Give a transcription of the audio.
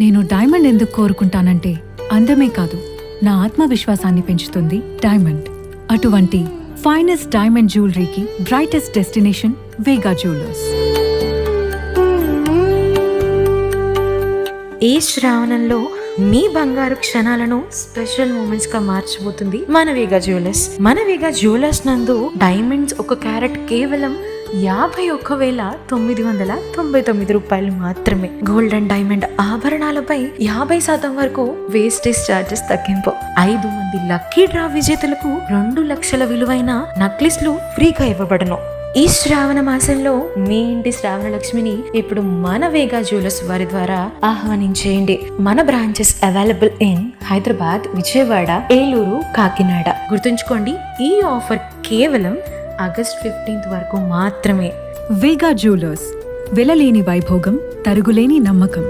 నేను డైమండ్ ఎందుకు కోరుకుంటానంటే అందమే కాదు, నా ఆత్మవిశ్వాసాన్ని పెంచుతుంది డైమండ్. అటువంటి ఫైనెస్ట్ డైమండ్ జ్యువెలరీకి బ్రైటెస్ట్ డెస్టినేషన్ వేగా జ్యువెలర్స్. ఈ శ్రావణంలో మీ బంగారు క్షణాలను స్పెషల్ మూమెంట్స్ గా మార్చబోతుంది మన వేగా జ్యువెలర్స్. మన వేగా జ్యువెలర్స్ నందు డైమండ్స్ 1 క్యారెట్ కేవలం 51,999 రూపాయలు మాత్రమే. గోల్డ్ అండ్ డైమండ్ ఆభరణాలపై 50% వరకు వేస్టేజ్ ఛార్జెస్ తగ్గింపు. 5 మంది లక్కీ డ్రా విజేతలకు 2 లక్షల విలువైన నక్లిస్లు ఫ్రీగా ఇవ్వబడను. ఈ శ్రావణ మాసంలో మీ ఇంటి శ్రావణ లక్ష్మిని ఇప్పుడు మన వేగా జ్యువెలర్స్ వారి ద్వారా ఆహ్వానించేయండి. మన branches available in Hyderabad, Vijayawada, Eluru, Kakinada. గుర్తుంచుకోండి, ఈ ఆఫర్ కేవలం ఆగస్ట్ 15 వరకు మాత్రమే. వేగా జ్యువెలర్స్, వెలలేని వైభోగం, తరుగులేని నమ్మకం.